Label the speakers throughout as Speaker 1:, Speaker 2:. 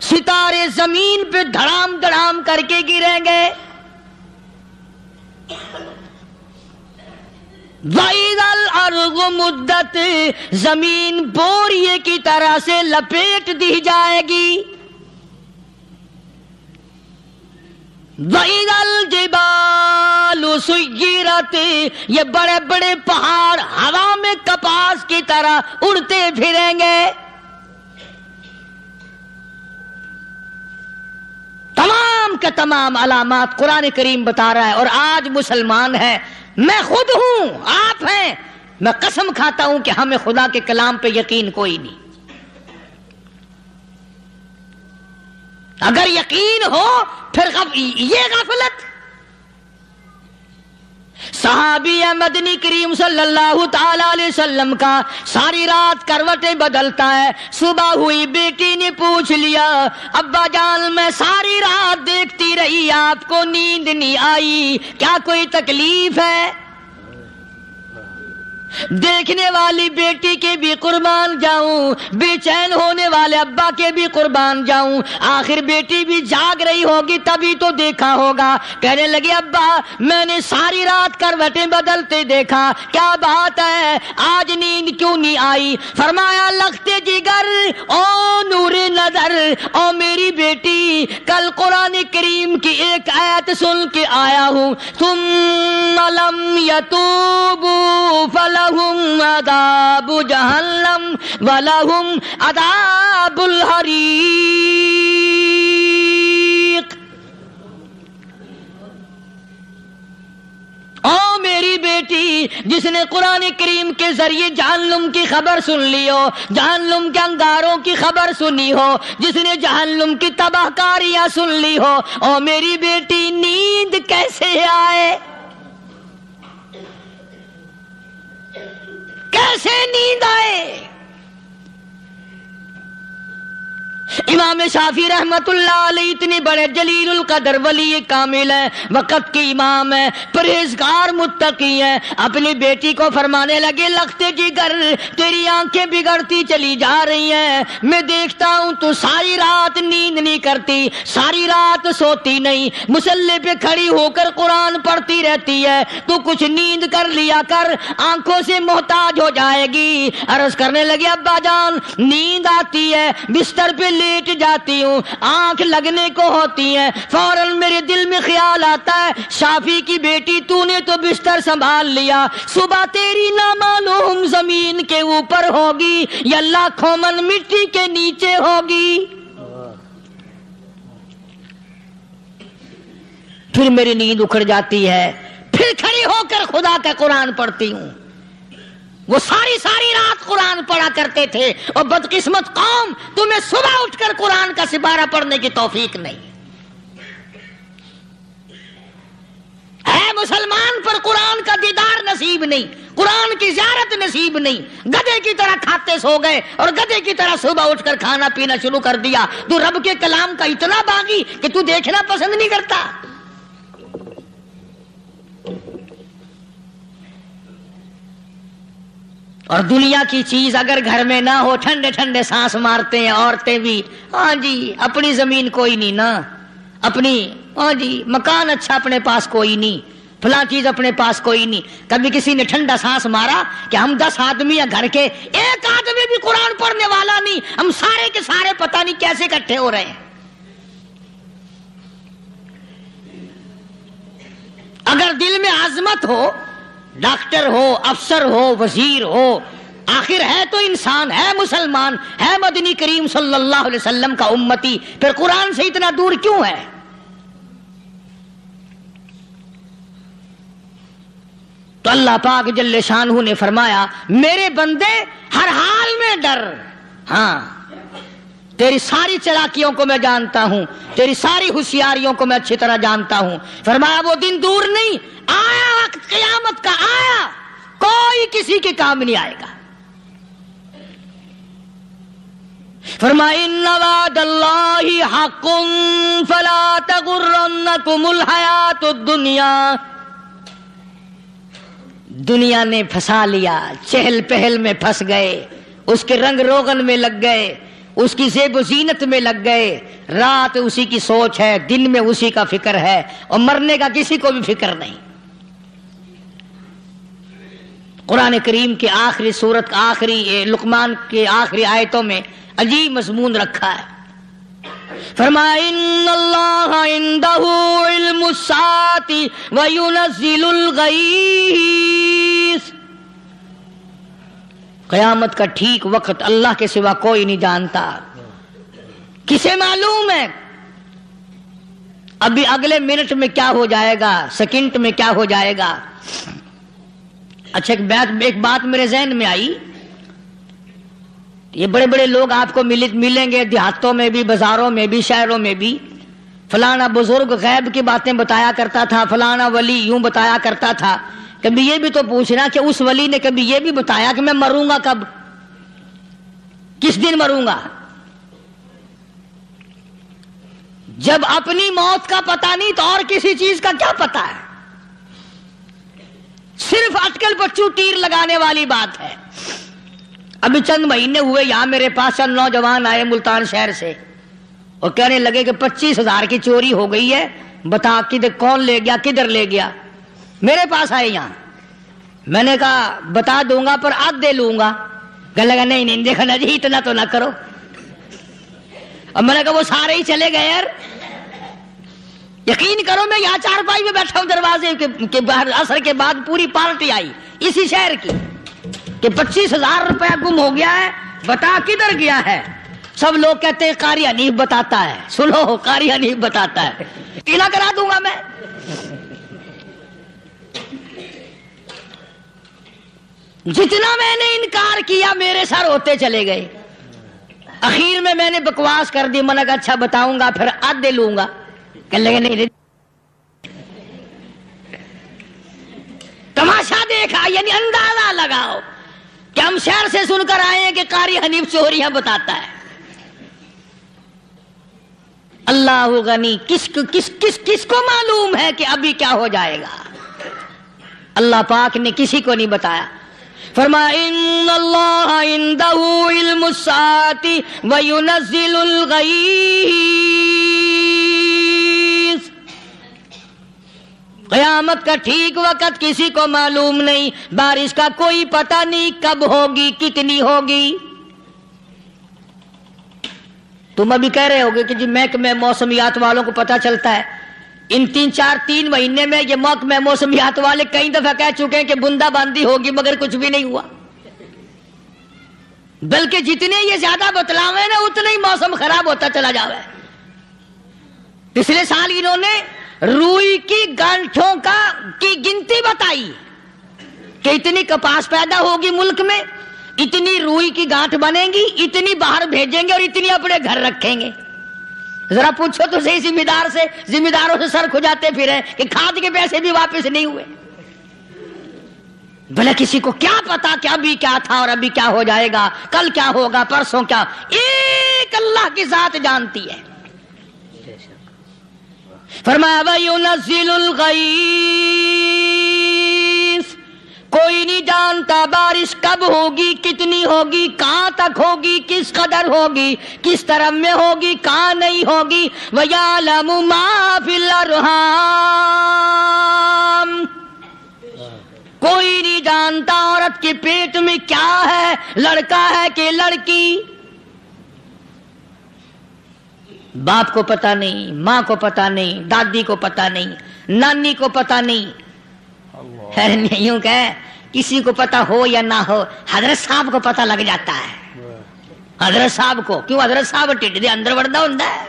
Speaker 1: ستارے زمین پہ دھڑام دھڑام کر کے گریں گے. وَإِذَا الْأَرْضُ مُدَّتْ زمین بوریے کی طرح سے لپیٹ دی جائے گی. وَإِذَا الْجِبَالُ سُيِّرَتْ یہ بڑے بڑے پہاڑ ہوا میں کپاس کی طرح اڑتے پھریں گے. تمام کے تمام علامات قرآن کریم بتا رہا ہے. اور آج مسلمان ہے، میں خود ہوں، آپ ہیں، میں قسم کھاتا ہوں کہ ہمیں خدا کے کلام پہ یقین کوئی نہیں. اگر یقین ہو پھر یہ غفلت. صحابی مدنی کریم صلی اللہ تعالی علیہ وسلم کا ساری رات کروٹیں بدلتا ہے. صبح ہوئی بیٹی نے پوچھ لیا، ابا جان میں ساری رات دیکھتی رہی، آپ کو نیند نہیں آئی، کیا کوئی تکلیف ہے؟ دیکھنے والی بیٹی کے بھی قربان جاؤں، بے چین ہونے والے ابا کے بھی قربان جاؤں. آخر بیٹی بھی جاگ رہی ہوگی تبھی تو دیکھا ہوگا. کہنے لگے ابا میں نے ساری رات کروٹیں بدلتے دیکھا، کیا بات ہے، آج نیند کیوں نہیں آئی؟ فرمایا لختے جگر او نور نظر، او میری بیٹی کل قرآن کریم کی ایک آیت سن کے آیا ہوں، ثم لم یتوبوا فلہم عذاب جہنم ولہم عذاب الحریق. او میری بیٹی جس نے قرآن کریم کے ذریعے جہنم کی خبر سن لی ہو، جہنم کے انگاروں کی خبر سنی ہو، جس نے جہنم کی تباہ کاریاں سن لی ہو، او میری بیٹی نیند کیسے آئے؟ کیسے نیند آئے؟ امام شافعی رحمت اللہ علیہ اتنے بڑے جلیل القدر ولی کامل ہیں، وقت کے امام ہیں، پرہیزگار متقی ہیں. اپنی بیٹی کو فرمانے لگے لختے جگر تیری آنکھیں بگڑتی چلی جا رہی ہیں، میں دیکھتا ہوں تو ساری رات نیند نہیں کرتی، ساری رات سوتی نہیں، مصلی پہ کھڑی ہو کر قرآن پڑھتی رہتی ہے، تو کچھ نیند کر لیا کر، آنکھوں سے محتاج ہو جائے گی. عرض کرنے لگے ابا جان نیند آتی ہے، بستر پہ لیٹ جاتی ہوں، آنکھ لگنے کو ہوتی ہے، فوراً میرے دل میں خیال آتا ہے شافی کی بیٹی تو نے تو بستر سنبھال لیا، صبح تیری نہ معلوم زمین کے اوپر ہوگی یا لاکھوں من مٹی کے نیچے ہوگی. پھر میری نیند اکھڑ جاتی ہے، پھر کھڑی ہو کر خدا کا قرآن پڑھتی ہوں. وہ ساری رات قرآن پڑھا کرتے تھے، اور بدقسمت قوم تمہیں صبح اٹھ کر قرآن کا سپارہ پڑھنے کی توفیق نہیں ہے. مسلمان پر قرآن کا دیدار نصیب نہیں، قرآن کی زیارت نصیب نہیں. گدھے کی طرح کھاتے سو گئے اور گدھے کی طرح صبح اٹھ کر کھانا پینا شروع کر دیا. تو رب کے کلام کا اتنا باغی کہ تو دیکھنا پسند نہیں کرتا. اور دنیا کی چیز اگر گھر میں نہ ہو، ٹھنڈے ٹھنڈے سانس مارتے ہیں عورتیں بھی، ہاں جی اپنی زمین کوئی نہیں نا، اپنی ہاں جی مکان اچھا اپنے پاس کوئی نہیں، فلاں چیز اپنے پاس کوئی نہیں. کبھی کسی نے ٹھنڈا سانس مارا کہ ہم 10 آدمی ہیں گھر کے، ایک آدمی بھی قرآن پڑھنے والا نہیں، ہم سارے کے سارے پتہ نہیں کیسے اکٹھے ہو رہے ہیں. اگر دل میں عظمت ہو، ڈاکٹر ہو، افسر ہو، وزیر ہو، آخر ہے تو انسان، ہے مسلمان، ہے مدنی کریم صلی اللہ علیہ وسلم کا امتی، پھر قرآن سے اتنا دور کیوں ہے؟ تو اللہ پاک جل شانہ نے فرمایا میرے بندے ہر حال میں ڈر. ہاں تیری ساری چلاکیوں کو میں جانتا ہوں، تیری ساری ہوشیاریوں کو میں اچھی طرح جانتا ہوں. فرمایا وہ دن دور نہیں، آیا وقت قیامت کا، آیا، کوئی کسی کے کام نہیں آئے گا. فرمایا ان وعد اللہ حق فلا تغرنکم الحیات الدنیا. دنیا نے پھنسا لیا، چہل پہل میں پھنس گئے، اس کے رنگ روغن میں لگ گئے، اس کی زیب و زینت میں لگ گئے، رات اسی کی سوچ ہے، دن میں اسی کا فکر ہے، اور مرنے کا کسی کو بھی فکر نہیں۔ قرآن کریم کے آخری سورت آخری لقمان کے آخری آیتوں میں عجیب مضمون رکھا ہے۔ فرمایا ان اللہ عندہ علم الساعۃ وینزل الغیث، قیامت کا ٹھیک وقت اللہ کے سوا کوئی نہیں جانتا۔ کسے معلوم ہے ابھی اگلے منٹ میں کیا ہو جائے گا، سیکنڈ میں کیا ہو جائے گا۔ اچھا ایک بات میرے ذہن میں آئی، یہ بڑے بڑے لوگ آپ کو ملیں گے دیہاتوں میں بھی، بازاروں میں بھی، شہروں میں بھی، فلانا بزرگ غیب کی باتیں بتایا کرتا تھا، فلانا ولی یوں بتایا کرتا تھا۔ کبھی یہ بھی تو پوچھنا کہ اس ولی نے کبھی یہ بھی بتایا کہ میں مروں گا کب، کس دن مروں گا؟ جب اپنی موت کا پتہ نہیں تو اور کسی چیز کا کیا پتہ ہے؟ صرف اٹکل پچو تیر لگانے والی بات ہے۔ ابھی چند مہینے ہوئے یہاں میرے پاس چند نوجوان آئے ملتان شہر سے، اور کہنے لگے کہ 25,000 کی چوری ہو گئی ہے، بتا کدھر کون لے گیا، کدھر لے گیا۔ میرے پاس آئے یہاں، میں نے کہا بتا دوں گا پر آدھے لوں گا۔ کہنے لگا نہیں دیکھنا جی اتنا تو نہ کرو۔ اب میں نے کہا وہ سارے ہی چلے گئے یار، یقین کرو میں یہاں چارپائی میں بیٹھا ہوں دروازے کے باہر، عصر کے بعد پوری پارٹی آئی اسی شہر کی کہ 25,000 روپیہ گم ہو گیا ہے، بتا کدھر گیا ہے۔ سب لوگ کہتے ہیں قاری حنیف بتاتا ہے، سنو قاری حنیف بتاتا ہے، ٹیلا کرا دوں گا میں۔ جتنا میں نے انکار کیا میرے سر ہوتے چلے گئے۔ اخیر میں نے بکواس کر دی، میں نے کہا اچھا بتاؤں گا پھر آدھے لوں گا۔ کہنے لگے نہیں، تماشا دیکھا، یعنی اندازہ لگاؤ کہ ہم شہر سے سن کر آئے ہیں کہ قاری حنیف چوریاں بتاتا ہے۔ اللہ غنی، کس کو معلوم ہے کہ ابھی کیا ہو جائے گا؟ اللہ پاک نے کسی کو نہیں بتایا۔ فرمایا ان اللہ عندہ علم الساعۃ وینزل الغیث، قیامت کا ٹھیک وقت کسی کو معلوم نہیں، بارش کا کوئی پتہ نہیں کب ہوگی، کتنی ہوگی۔ تم ابھی کہہ رہے ہوگے کہ جی محکمہ موسمیات والوں کو پتہ چلتا ہے۔ ان 3 مہینے میں یہ محکمہ موسمیات والے کئی دفعہ کہہ چکے ہیں کہ بندہ باندی ہوگی، مگر کچھ بھی نہیں ہوا۔ بلکہ جتنے یہ زیادہ بتلاوے نا اتنا ہی موسم خراب ہوتا چلا جاوے۔ پچھلے سال انہوں نے روئی کی گانٹھوں کی گنتی بتائی کہ اتنی کپاس پیدا ہوگی ملک میں، اتنی روئی کی گانٹھ بنے گی، اتنی باہر بھیجیں گے اور اتنی اپنے گھر رکھیں گے۔ ذرا پوچھو تو صحیح ذمہ داروں سے سر کھجاتے پھرے کہ کھاد کے پیسے بھی واپس نہیں ہوئے۔ بھلا کسی کو کیا پتا کہ ابھی کیا تھا اور ابھی کیا ہو جائے گا، کل کیا ہوگا، پرسوں کیا، ایک اللہ کی ذات جانتی ہے۔ فرمایا وَيُنَزِّلُ الْغَيْثَ، کوئی نہیں جانتا بارش کب ہوگی، کتنی ہوگی، کہاں تک ہوگی، کس قدر ہوگی، کس طرح میں ہوگی، کہاں نہیں ہوگی۔ وَيَعْلَمُ مَا فِي الْأَرْحَامِ، کوئی نہیں جانتا عورت کے پیٹ میں کیا ہے، لڑکا ہے کہ لڑکی۔ باپ کو پتہ نہیں، ماں کو پتہ نہیں، دادی کو پتہ نہیں، نانی کو پتہ نہیں۔ یوں کہ کسی کو پتہ ہو یا نہ ہو، حضرت صاحب کو پتہ لگ جاتا ہے۔ حضرت صاحب کو کیوں؟ حضرت صاحب ٹھڈ دے اندر وڑدا ہوندا ہے۔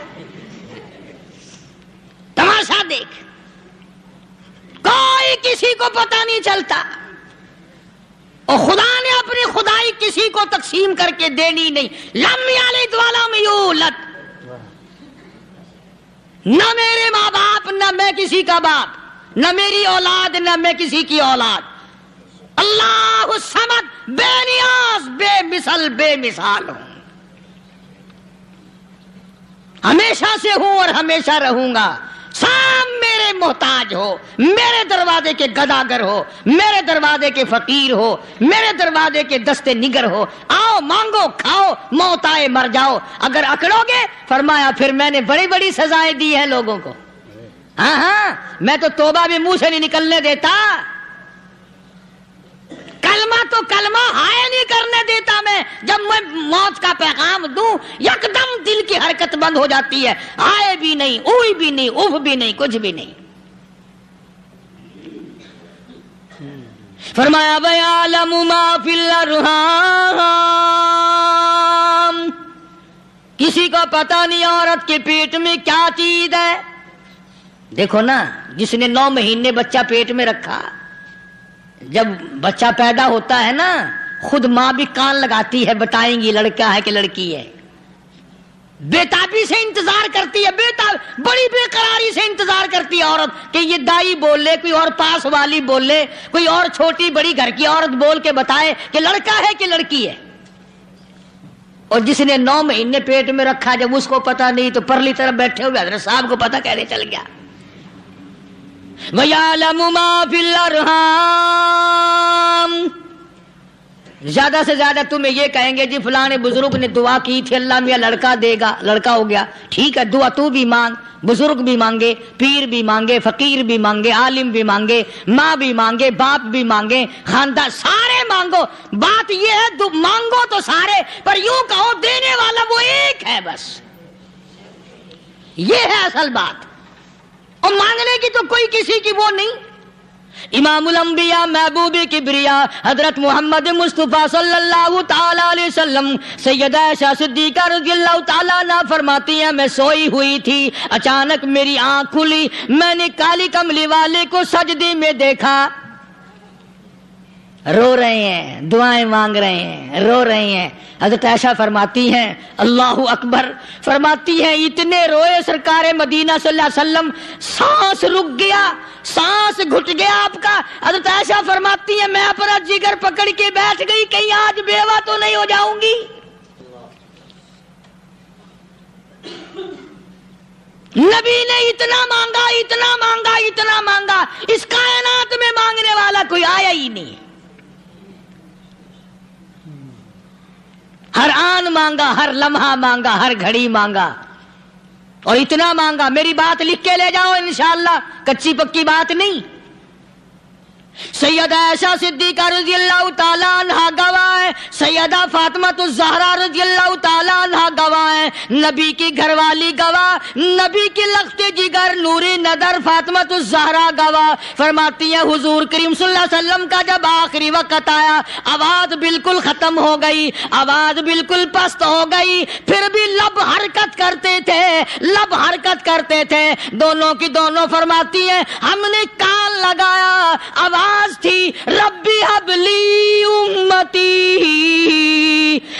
Speaker 1: تماشا دیکھ، کوئی کسی کو پتہ نہیں چلتا، اور خدا نے اپنی خدائی کسی کو تقسیم کر کے دینی نہیں۔ لم یلد ولم یولد، نہ میرے ماں باپ، نہ میں کسی کا باپ، نہ میری اولاد، نہ میں کسی کی اولاد۔ اللہ الصمد، بے نیاز، بے مثال ہوں، ہمیشہ سے ہوں اور ہمیشہ رہوں گا۔ سام میرے میرے محتاج ہو، میرے دروازے کے گداگر ہو، میرے دروازے کے فقیر ہو، میرے دروازے کے دستے نگر ہو، آؤ مانگو کھاؤ، موت آئے مر جاؤ، اگر اکڑو گے فرمایا پھر میں نے بڑی بڑی سزائیں دی ہیں لوگوں کو۔ ہاں ہاں، میں تو توبہ بھی منہ سے نہیں نکلنے دیتا، کلمہ تو کلمہ ہائے نہیں کرنے دیتا میں، جب میں موت کا پیغام دوں یکدم دل کی حرکت بند ہو جاتی ہے، ہائے بھی نہیں، اوئی بھی نہیں، اف بھی نہیں، کچھ بھی نہیں۔ فرمایا وَيَعْلَمُ مَا فِي الْأَرْحَامِ، کسی کو پتہ نہیں عورت کے پیٹ میں کیا چیز ہے۔ دیکھو نا، جس نے 9 مہینے بچہ پیٹ میں رکھا، جب بچہ پیدا ہوتا ہے نا خود ماں بھی کان لگاتی ہے، بتائیں گی لڑکا ہے کہ لڑکی ہے، بےتابی سے انتظار کرتی ہے، بڑی بے قراری سے انتظار کرتی ہے عورت کہ یہ دائی بول لے، کوئی اور پاس والی بول لے، کوئی اور چھوٹی بڑی گھر کی عورت بول کے بتائے کہ لڑکا ہے کہ لڑکی ہے۔ اور جس نے 9 مہینے پیٹ میں رکھا، جب اس کو پتا نہیں تو پرلی طرف بیٹھے ہوئے حضرت صاحب کو پتا کیسے چل گیا؟ وَيَعْلَمُ مَا فِي الْأَرْحَامِ، زیادہ سے زیادہ تمہیں یہ کہیں گے جی فلاں بزرگ نے دعا کی تھی اللہ میاں لڑکا دے گا، لڑکا ہو گیا، ٹھیک ہے دعا تو بھی مانگ، بزرگ بھی مانگے، پیر بھی مانگے، فقیر بھی مانگے، عالم بھی مانگے، ماں بھی مانگے، باپ بھی مانگے، خاندان سارے مانگو، بات یہ ہے مانگو تو سارے، پر یوں کہو دینے والا وہ ایک ہے بس، یہ ہے اصل بات، اور مانگنے کی تو کوئی کسی کی وہ نہیں۔ امام الانبیاء محبوب کبریا حضرت محمد مصطفیٰ صلی اللہ تعالی علیہ وسلم سیدہ عائشہ صدیقہ رضی اللہ تعالیٰ عنہ فرماتی ہیں میں سوئی ہوئی تھی، اچانک میری آنکھ کھلی، میں نے کالی کملی والے کو سجدے میں دیکھا، رو رہے ہیں، دعائیں مانگ رہے ہیں، رو رہے ہیں۔ حضرت عائشہ فرماتی ہیں اللہ اکبر، فرماتی ہیں اتنے روئے سرکار مدینہ صلی اللہ علیہ وسلم، سانس رک گیا، سانس گھٹ گیا آپ کا۔ حضرت عائشہ فرماتی ہیں میں اپنا جگر پکڑ کے بیٹھ گئی، کہیں آج بیوہ تو نہیں ہو جاؤں گی۔ نبی نے اتنا مانگا، اتنا مانگا، اتنا مانگا، اس کائنات میں مانگنے والا کوئی آیا ہی نہیں، ہر آن مانگا، ہر لمحہ مانگا، ہر گھڑی مانگا، اور اتنا مانگا۔ میری بات لکھ کے لے جاؤ انشاءاللہ، کچی پکی بات نہیں۔ سیدہ عائشہ صدیقہ رضی اللہ تعالیٰ عنہ گواہ ہے، سیدہ فاطمہ الزہرا رضی اللہ تعالیٰ عنہ گواہ ہے، نبی کی گھر والی گواہ، نبی کی لخت جگر نوری نظر فاطمہ الزہرا گواہ، فرماتی ہیں حضور کریم صلی اللہ علیہ وسلم کا جب آخری وقت آیا، آواز بالکل ختم ہو گئی، آواز بالکل پست ہو گئی، پھر بھی لب حرکت کرتے تھے، لب حرکت کرتے تھے، دونوں کی دونوں فرماتی ہیں ہم نے کان لگایا، آواز تھی ربی حبلی امتی،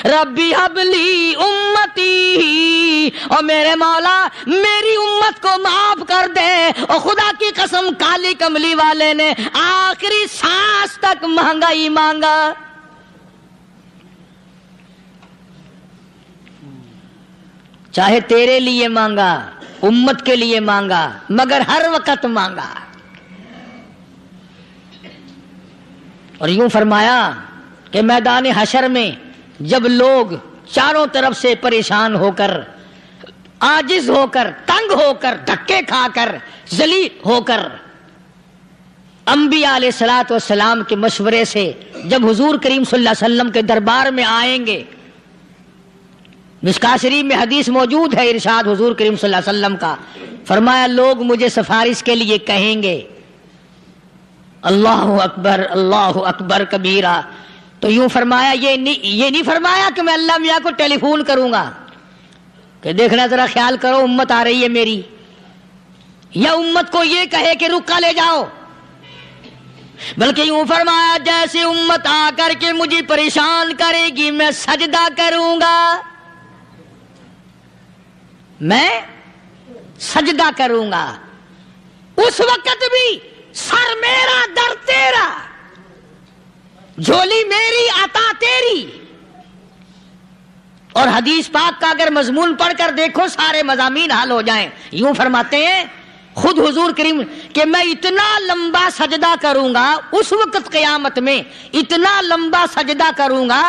Speaker 1: ربی حبلی امتی، اور میرے مولا میری امت کو معاف کر دے۔ اور خدا کی قسم کالی کملی والے نے آخری سانس تک مانگا ہی مانگا۔ چاہے تیرے لیے مانگا، امت کے لیے مانگا، مگر ہر وقت مانگا۔ اور یوں فرمایا کہ میدان حشر میں جب لوگ چاروں طرف سے پریشان ہو کر، عاجز ہو کر، تنگ ہو کر، دھکے کھا کر، ذلیل ہو کر، انبیاء علیہ الصلوۃ والسلام کے مشورے سے جب حضور کریم صلی اللہ علیہ وسلم کے دربار میں آئیں گے، مشکاۃ شریف میں حدیث موجود ہے، ارشاد حضور کریم صلی اللہ علیہ وسلم کا، فرمایا لوگ مجھے سفارش کے لیے کہیں گے اللہ اکبر اللہ اکبر کبیرہ، تو یوں فرمایا یہ نہیں فرمایا کہ میں اللہ میاں کو ٹیلی فون کروں گا کہ دیکھنا ذرا خیال کرو امت آ رہی ہے میری، یا امت کو یہ کہے کہ رکا لے جاؤ، بلکہ یوں فرمایا جیسے امت آ کر کے مجھے پریشان کرے گی میں سجدہ کروں گا، میں سجدہ کروں گا، اس وقت بھی سر میرا در تیرا، جھولی میری عطا تیری۔ اور حدیث پاک کا اگر مضمون پڑھ کر دیکھو سارے مضامین حل ہو جائیں۔ یوں فرماتے ہیں خود حضور کریم کہ میں اتنا لمبا سجدہ کروں گا اس وقت قیامت میں، اتنا لمبا سجدہ کروں گا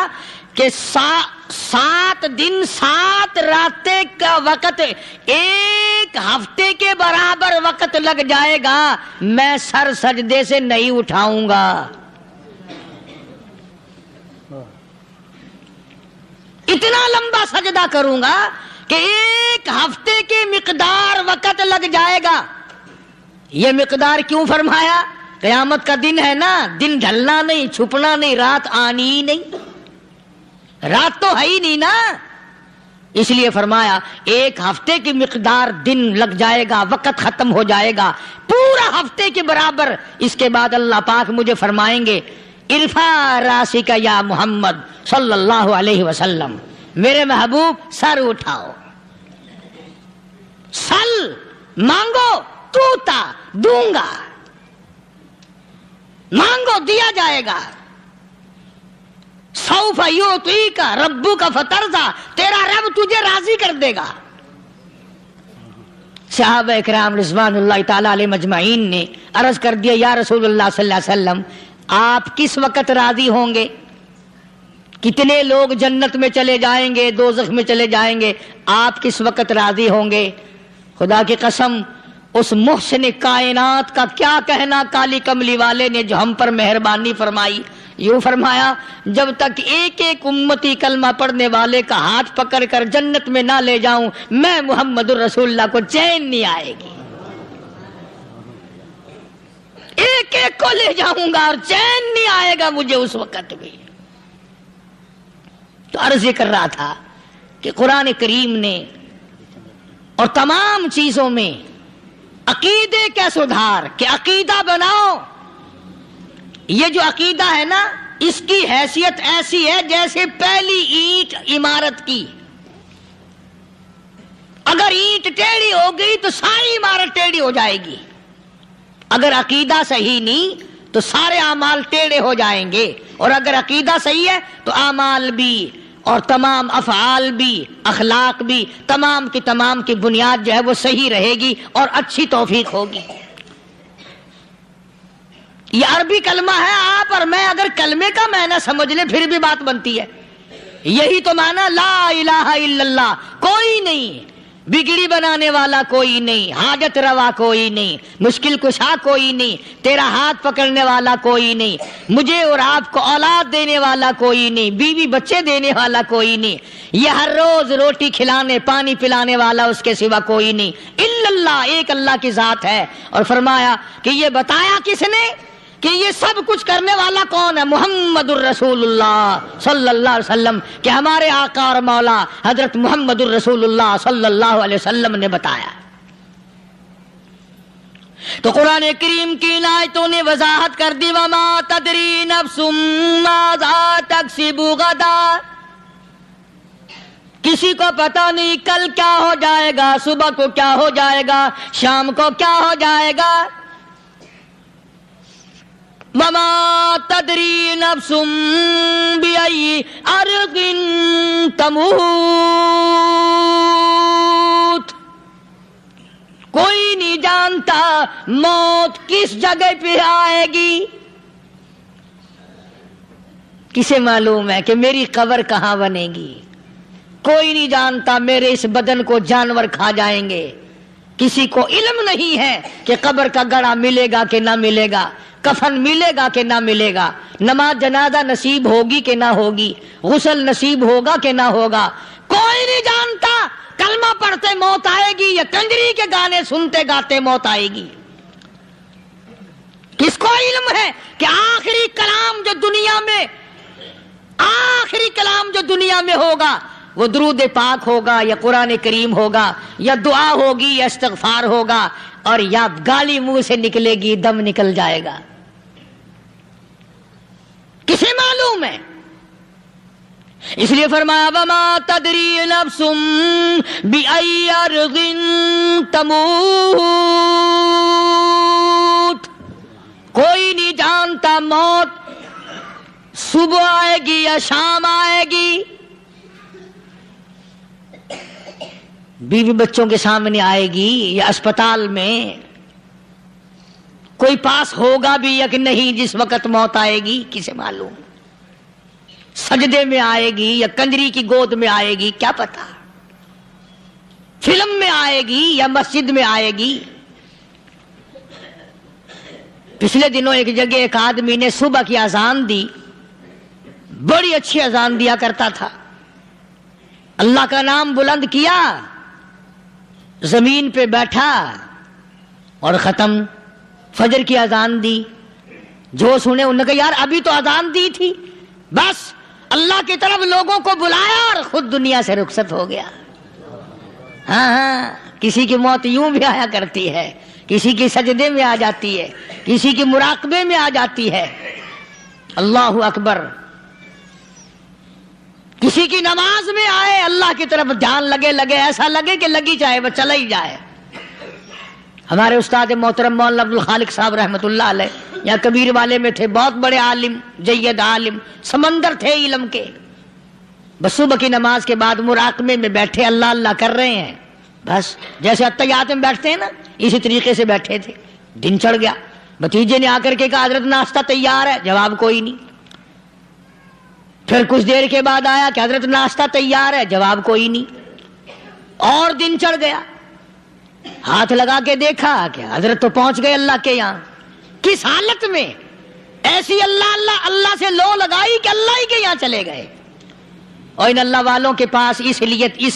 Speaker 1: کہ 7 دن 7 راتیں کا وقت 1 ہفتے کے برابر وقت لگ جائے گا، میں سر سجدے سے نہیں اٹھاؤں گا۔ اتنا لمبا سجدہ کروں گا کہ 1 ہفتے کی مقدار وقت لگ جائے گا۔ یہ مقدار کیوں فرمایا؟ قیامت کا دن ہے نا، دن ڈھلنا نہیں، چھپنا نہیں، رات آنی ہی نہیں، رات تو ہے ہی نہیں نا، اس لیے فرمایا 1 ہفتے کی مقدار دن لگ جائے گا، وقت ختم ہو جائے گا پورا ہفتے کے برابر۔ اس کے بعد اللہ پاک مجھے فرمائیں گے ارفع راسک یا محمد صلی اللہ علیہ وسلم، میرے محبوب سر اٹھاؤ، سل مانگو توتا دوں گا، مانگو دیا جائے گا، سوف یعطیک ربک فترضی، تیرا رب تجھے راضی کر دے گا۔ صحابہ اکرام رضوان اللہ تعالی علیہ مجمعین نے عرض کر دیا یا رسول اللہ صلی اللہ علیہ وسلم آپ کس وقت راضی ہوں گے؟ کتنے لوگ جنت میں چلے جائیں گے، دوزخ میں چلے جائیں گے، آپ کس وقت راضی ہوں گے؟ خدا کی قسم اس محسن کائنات کا کیا کہنا کالی کملی والے نے جو ہم پر مہربانی فرمائی، یوں فرمایا جب تک ایک ایک امتی کلمہ پڑھنے والے کا ہاتھ پکڑ کر جنت میں نہ لے جاؤں میں محمد الرسول اللہ کو چین نہیں آئے گی، ایک ایک کو لے جاؤں گا اور چین نہیں آئے گا مجھے اس وقت بھی۔ تو عرض یہ کر رہا تھا کہ قرآن کریم نے اور تمام چیزوں میں عقیدے کا سدھار کہ عقیدہ بناؤ، یہ جو عقیدہ ہے نا اس کی حیثیت ایسی ہے جیسے پہلی اینٹ عمارت کی، اگر اینٹ ٹیڑھی ہو گئی تو ساری عمارت ٹیڑھی ہو جائے گی، اگر عقیدہ صحیح نہیں تو سارے اعمال ٹیڑھے ہو جائیں گے، اور اگر عقیدہ صحیح ہے تو اعمال بھی اور تمام افعال بھی اخلاق بھی تمام کی بنیاد جو ہے وہ صحیح رہے گی اور اچھی توفیق ہوگی۔ یہ عربی کلمہ ہے، آپ اور میں اگر کلمے کا معنی سمجھ لیں پھر بھی بات بنتی ہے، یہی تو معنی لا الہ الا اللہ، کوئی نہیں بگڑی بنانے والا، کوئی نہیں حاجت روا، کوئی نہیں مشکل کشا، کوئی نہیں تیرا ہاتھ پکڑنے والا، کوئی نہیں مجھے اور آپ کو اولاد دینے والا، کوئی نہیں بیوی بچے دینے والا، کوئی نہیں یہ ہر روز روٹی کھلانے پانی پلانے والا اس کے سوا کوئی نہیں الا اللہ، ایک اللہ کی ذات ہے۔ اور فرمایا کہ یہ بتایا کس نے کہ یہ سب کچھ کرنے والا کون ہے؟ محمد الرسول اللہ صلی اللہ علیہ وسلم، کہ ہمارے آقا اور مولا حضرت محمد الرسول اللہ صلی اللہ علیہ وسلم نے بتایا۔ تو قرآن کریم کی ان آیتوں نے وضاحت کر دی وما تدری نفس ماذا تکسب غدا، کسی کو پتہ نہیں کل کیا ہو جائے گا، صبح کو کیا ہو جائے گا، شام کو کیا ہو جائے گا۔ وما تدری نفس بأي أرض تموت، کوئی نہیں جانتا موت کس جگہ پہ آئے گی۔ کسے معلوم ہے کہ میری قبر کہاں بنے گی؟ کوئی نہیں جانتا میرے اس بدن کو جانور کھا جائیں گے، کسی کو علم نہیں ہے کہ قبر کا گڑھا ملے گا کہ نہ ملے گا، کفن ملے گا کہ نہ ملے گا، نماز جنازہ نصیب ہوگی کہ نہ ہوگی، غسل نصیب ہوگا کہ نہ ہوگا، کوئی نہیں جانتا۔ کلمہ پڑھتے موت آئے گی یا کنجری کے گانے سنتے گاتے موت آئے گی؟ کس کو علم ہے کہ آخری کلام جو دنیا میں ہوگا وہ درود پاک ہوگا یا قرآن کریم ہوگا یا دعا ہوگی یا استغفار ہوگا، اور یا گالی منہ سے نکلے گی، دم نکل جائے گا؟ کسے معلوم ہے؟ اس لیے فرمایا وما تدری نفس بأي أرض تموت، کوئی نہیں جانتا موت صبح آئے گی یا شام آئے گی، بیوی بچوں کے سامنے آئے گی یا اسپتال میں کوئی پاس ہوگا بھی یا کہ نہیں جس وقت موت آئے گی کسے معلوم؟ سجدے میں آئے گی یا کنجری کی گود میں آئے گی کیا پتا؟ فلم میں آئے گی یا مسجد میں آئے گی؟ پچھلے دنوں ایک جگہ ایک آدمی نے صبح کی اذان دی، بڑی اچھی اذان دیا کرتا تھا، اللہ کا نام بلند کیا، زمین پہ بیٹھا اور ختم۔ فجر کی اذان دی، جو سنے انہوں نے کہا یار ابھی تو اذان دی تھی، بس اللہ کی طرف لوگوں کو بلایا اور خود دنیا سے رخصت ہو گیا۔ ہاں کسی کی موت یوں بھی آیا کرتی ہے، کسی کی سجدے میں آ جاتی ہے، کسی کی مراقبے میں آ جاتی ہے۔ اللہ اکبر۔ کسی کی نماز میں آئے، اللہ کی طرف دھیان لگے ایسا لگے کہ لگی جائے وہ چلا ہی جائے۔ ہمارے استاد محترم مولانا عبد الخالق صاحب رحمۃ اللہ علیہ یا کبیر والے میں تھے، بہت بڑے عالم، جید عالم، سمندر تھے علم کے۔ بس صبح کی نماز کے بعد مراقبے میں بیٹھے، اللہ اللہ کر رہے ہیں، بس جیسے اتحیات میں بیٹھتے ہیں نا اسی طریقے سے بیٹھے تھے۔ دن چڑھ گیا، بھتیجے نے آ کر کے کہا حضرت ناشتہ تیار ہے، جواب کوئی نہیں۔ پھر کچھ دیر کے بعد آیا کہ حضرت ناشتہ تیار ہے، جواب کوئی نہیں۔ اور دن چڑھ گیا، ہاتھ لگا کے دیکھا کہ حضرت تو پہنچ گئے اللہ کے یہاں۔ کس حالت میں؟ ایسی اللہ اللہ اللہ سے لو لگائی کہ اللہ ہی کے یہاں چلے گئے۔ اور ان اللہ والوں کے پاس اس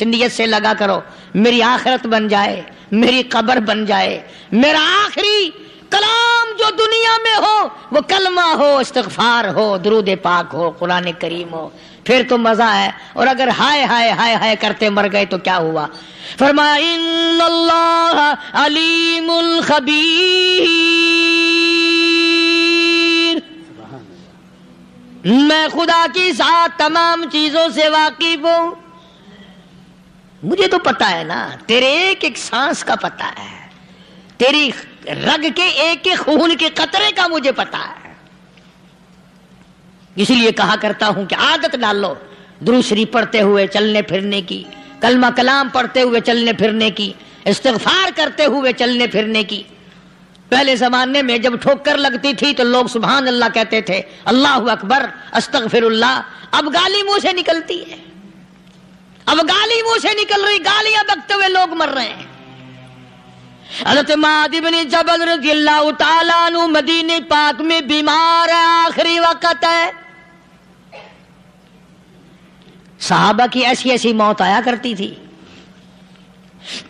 Speaker 1: نیت سے لگا کرو میری آخرت بن جائے، میری قبر بن جائے، میرا آخری کلام جو دنیا میں ہو وہ کلمہ ہو، استغفار ہو، درود پاک ہو، قرآن کریم ہو، پھر تو مزہ ہے۔ اور اگر ہائے ہائے ہائے ہائے کرتے مر گئے تو کیا ہوا؟ فرمایا ان اللہ علیم الخبیر، میں خدا کی ذات تمام چیزوں سے واقف ہوں۔ مجھے تو پتا ہے نا، تیرے ایک ایک سانس کا پتا ہے، تیری رگ کے ایک ایک خون کے قطرے کا مجھے پتا ہے۔ اسی لیے کہا کرتا ہوں کہ عادت ڈالو درود شریف پڑھتے ہوئے چلنے پھرنے کی، کلمہ کلام پڑھتے ہوئے چلنے پھرنے کی، استغفار کرتے ہوئے چلنے پھرنے کی۔ پہلے زمانے میں جب ٹھوکر لگتی تھی تو لوگ سبحان اللہ کہتے تھے، اللہ اکبر، استغفر اللہ۔ اب گالی منہ سے نکلتی ہے، اب گالی منہ سے نکل رہی، گالیاں بکتے ہوئے لوگ مر رہے ہیں۔ حضرت معاذ بن جبل رضی اللہ تعالیٰ عنہ مدینہ پاک میں بیمار ہے، آخری وقت ہے۔ صحابہ کی ایسی ایسی موت آیا کرتی تھی،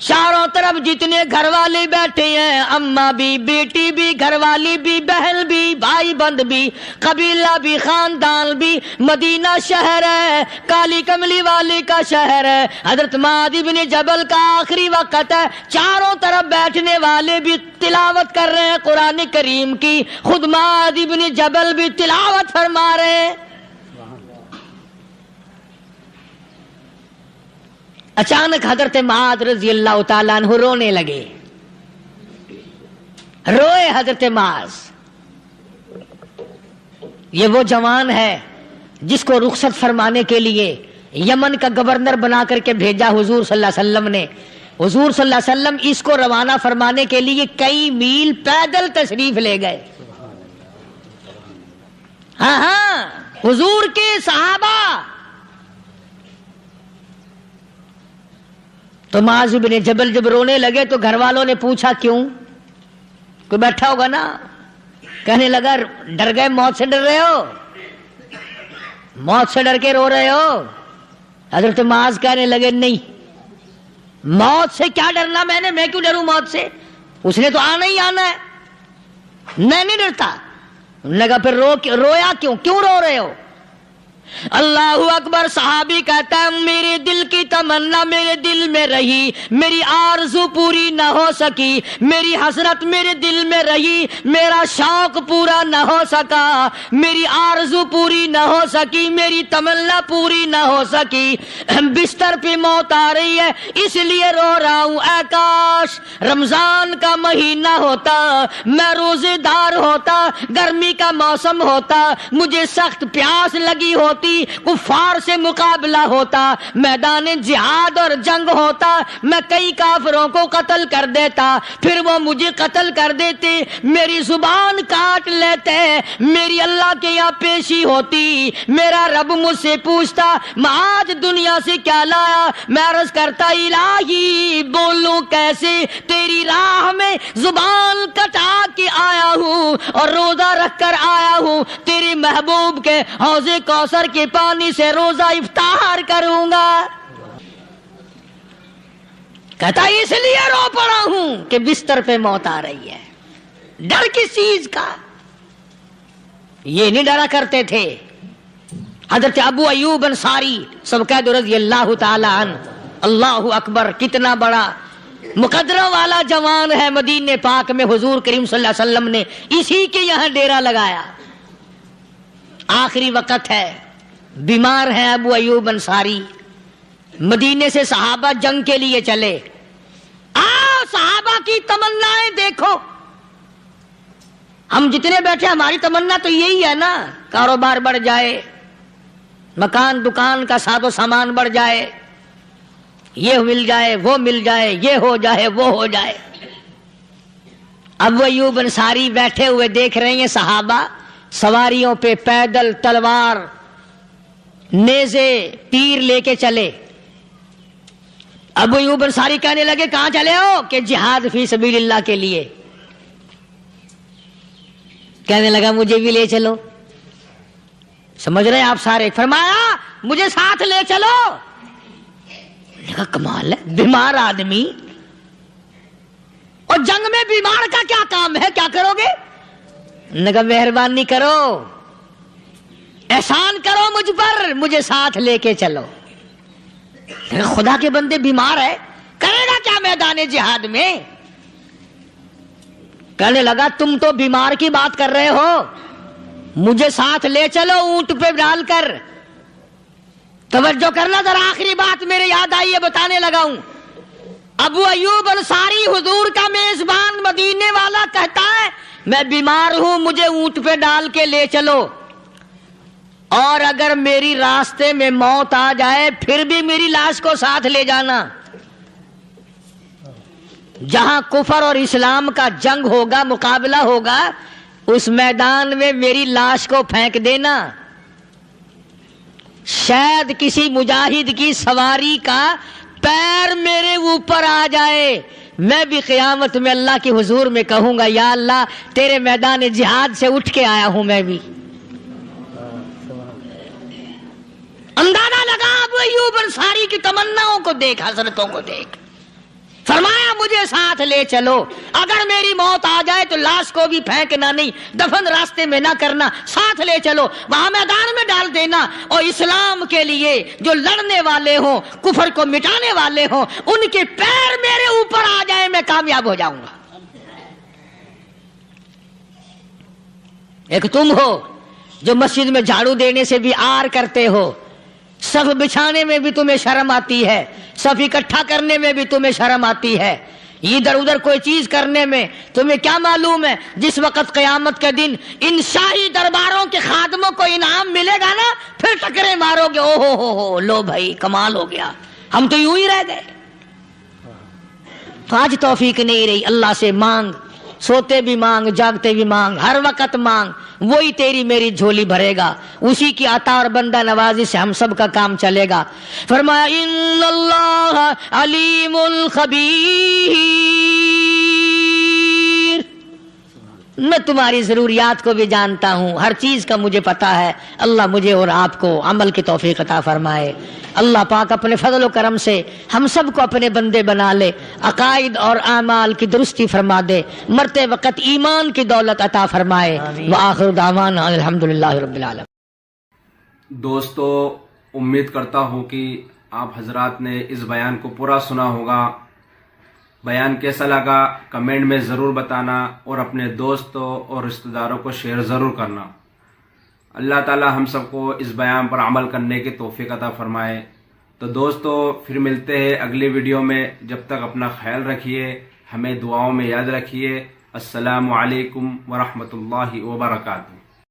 Speaker 1: چاروں طرف جتنے گھر والے بیٹھے ہیں، اماں بھی، بیٹی بھی، گھر والی بھی، بہن بھی، بھائی بند بھی، قبیلہ بھی، خاندان بھی، مدینہ شہر ہے، کالی کملی والے کا شہر ہے۔ حضرت معاذ بن جبل کا آخری وقت ہے، چاروں طرف بیٹھنے والے بھی تلاوت کر رہے ہیں قرآن کریم کی، خود معاذ بن جبل بھی تلاوت فرما رہے ہیں۔ اچانک حضرت معاذ رضی اللہ تعالیٰ عنہ رونے لگے، روئے حضرت معاذ۔ یہ وہ جوان ہے جس کو رخصت فرمانے کے لیے یمن کا گورنر بنا کر کے بھیجا حضور صلی اللہ علیہ وسلم نے۔ حضور صلی اللہ علیہ وسلم اس کو روانہ فرمانے کے لیے کئی میل پیدل تشریف لے گئے۔ ہاں حضور کے صحابہ۔ تو معاذ بن جبل جب رونے لگے تو گھر والوں نے پوچھا کیوں؟ کوئی بیٹھا ہوگا نا، کہنے لگا ڈر گئے، موت سے ڈر رہے ہو، موت سے ڈر کے رو رہے ہو؟ حضرت معاذ کہنے لگے نہیں، موت سے کیا ڈرنا، میں کیوں ڈروں موت سے، اس نے تو آنا ہی آنا ہے، میں نہیں ڈرتا۔ انہوں نے کہا پھر رویا کیوں رو رہے ہو؟ اللہ اکبر۔ صحابی کہتا ہے میرے دل کی تمنا میرے دل میں رہی، میری آرزو پوری نہ ہو سکی، میری حسرت میرے دل میں رہی، میرا شوق پورا نہ ہو سکا، میری آرزو پوری نہ ہو سکی، میری تمنا پوری نہ ہو سکی، بستر پہ موت آ رہی ہے اس لیے رو رہا ہوں۔ اے کاش رمضان کا مہینہ ہوتا، میں روزے دار ہوتا، گرمی کا موسم ہوتا، مجھے سخت پیاس لگی ہوتی، ہوتی, کفار سے مقابلہ ہوتا, میدان جہاد اور جنگ ہوتا, میں کئی کافروں کو قتل کر دیتا, پھر وہ مجھے قتل کر دیتے, میری زبان کاٹ لیتے, میری اللہ کے یہاں پیشی ہوتی, میرا رب مجھ سے پوچھتا میں آج دنیا سے کیا لایا, میں عرض کرتا الہی بولوں کیسے, تیری راہ میں زبان کٹا کے آیا ہوں اور روزہ رکھ کر آیا ہوں, تیرے محبوب کے حوض کوثر کے پانی سے روزہ افطار کروں گا. کہتا اس لیے رو پڑا ہوں کہ بستر پہ موت آ رہی ہے. ڈر کس چیز کا؟ یہ نہیں ڈرا کرتے تھے. حضرت ابو ایوب انصاری سب کہہ دو رضی اللہ تعالی عنہ, اللہ اکبر, کتنا بڑا مقدرہ والا جوان ہے. مدینے پاک میں حضور کریم صلی اللہ علیہ وسلم نے اسی کے یہاں ڈیرا لگایا. آخری وقت ہے, بیمار ہے ابو ایوب انصاری. مدینے سے صحابہ جنگ کے لیے چلے. آؤ صحابہ کی تمنائیں دیکھو. ہم جتنے بیٹھے ہماری تمنا تو یہی ہے نا, کاروبار بڑھ جائے, مکان دکان کا ساز و سامان بڑھ جائے, یہ مل جائے وہ مل جائے, یہ ہو جائے وہ ہو جائے. ابو ایوب انصاری بیٹھے ہوئے دیکھ رہے ہیں صحابہ سواریوں پہ پیدل, تلوار, نیزے, تیر لے کے چلے. ابو ایوب انصاری کہنے لگے کہاں چلے ہو؟ کہ جہاد فی سبیل اللہ کے لیے. کہنے لگا مجھے بھی لے چلو. سمجھ رہے ہیں آپ سارے؟ فرمایا مجھے ساتھ لے چلو. کہا کمال ہے, بیمار آدمی اور جنگ میں بیمار کا کیا کام ہے, کیا کرو گے؟ نے کہا مہربانی کرو, احسان کرو مجھ پر, مجھے ساتھ لے کے چلو. خدا کے بندے بیمار ہے, کرے گا کیا میدان جہاد میں؟ کہنے لگا تم تو بیمار کی بات کر رہے ہو, مجھے ساتھ لے چلو اونٹ پہ ڈال کر. توجہ کرنا ذرا, آخری بات میرے یاد آئی ہے, بتانے لگا ہوں. ابو ایوب انصاری حضور کا میزبان مدینے والا کہتا ہے میں بیمار ہوں, مجھے اونٹ پہ ڈال کے لے چلو, اور اگر میری راستے میں موت آ جائے پھر بھی میری لاش کو ساتھ لے جانا. جہاں کفر اور اسلام کا جنگ ہوگا, مقابلہ ہوگا, اس میدان میں میری لاش کو پھینک دینا. شاید کسی مجاہد کی سواری کا پیر میرے اوپر آ جائے, میں بھی قیامت میں اللہ کے حضور میں کہوں گا یا اللہ تیرے میدان جہاد سے اٹھ کے آیا ہوں میں بھی. اندازہ لگا ابو ایوب انصاری کی تمناؤں کو دیکھ, حسرتوں کو دیکھ. فرمایا مجھے ساتھ لے چلو, اگر میری موت آ جائے تو لاش کو بھی پھینکنا نہیں, دفن راستے میں نہ کرنا, ساتھ لے چلو, وہاں میدان میں ڈال دینا, اور اسلام کے لیے جو لڑنے والے ہوں, کفر کو مٹانے والے ہوں, ان کے پیر میرے اوپر آ جائے میں کامیاب ہو جاؤں گا. ایک تم ہو جو مسجد میں جھاڑو دینے سے بھی آر کرتے ہو, صف بچھانے میں بھی تمہیں شرم آتی ہے, صف اکٹھا کرنے میں بھی تمہیں شرم آتی ہے, ادھر ادھر کوئی چیز کرنے میں تمہیں کیا معلوم ہے جس وقت قیامت کے دن ان شاہی درباروں کے خادموں کو انعام ملے گا نا, پھر ٹکرے مارو گے, او ہو لو بھائی کمال ہو گیا, ہم تو یوں ہی رہ گئے. تو آج توفیق نہیں رہی, اللہ سے مانگ, سوتے بھی مانگ, جاگتے بھی مانگ, ہر وقت مانگ, وہی تیری میری جھولی بھرے گا. اسی کی عطا اور بندہ نوازی سے ہم سب کا کام چلے گا. فرمایا ان اللہ علیم خبیر, میں تمہاری ضروریات کو بھی جانتا ہوں, ہر چیز کا مجھے پتا ہے. اللہ مجھے اور آپ کو عمل کی توفیق عطا فرمائے. اللہ پاک اپنے فضل و کرم سے ہم سب کو اپنے بندے بنا لے, عقائد اور اعمال کی درستی فرما دے, مرتے وقت ایمان کی دولت عطا فرمائے. وآخر دعوانا الحمدللہ رب العالمین.
Speaker 2: دوستو, امید کرتا ہوں کہ آپ حضرات نے اس بیان کو پورا سنا ہوگا. بیان کیسا لگا کمنٹ میں ضرور بتانا, اور اپنے دوستوں اور رشتہ داروں کو شیئر ضرور کرنا. اللہ تعالی ہم سب کو اس بیان پر عمل کرنے کی توفیق عطا فرمائے. تو دوستو پھر ملتے ہیں اگلی ویڈیو میں, جب تک اپنا خیال رکھیے, ہمیں دعاؤں میں یاد رکھیے. السلام علیکم ورحمۃ اللہ وبرکاتہ.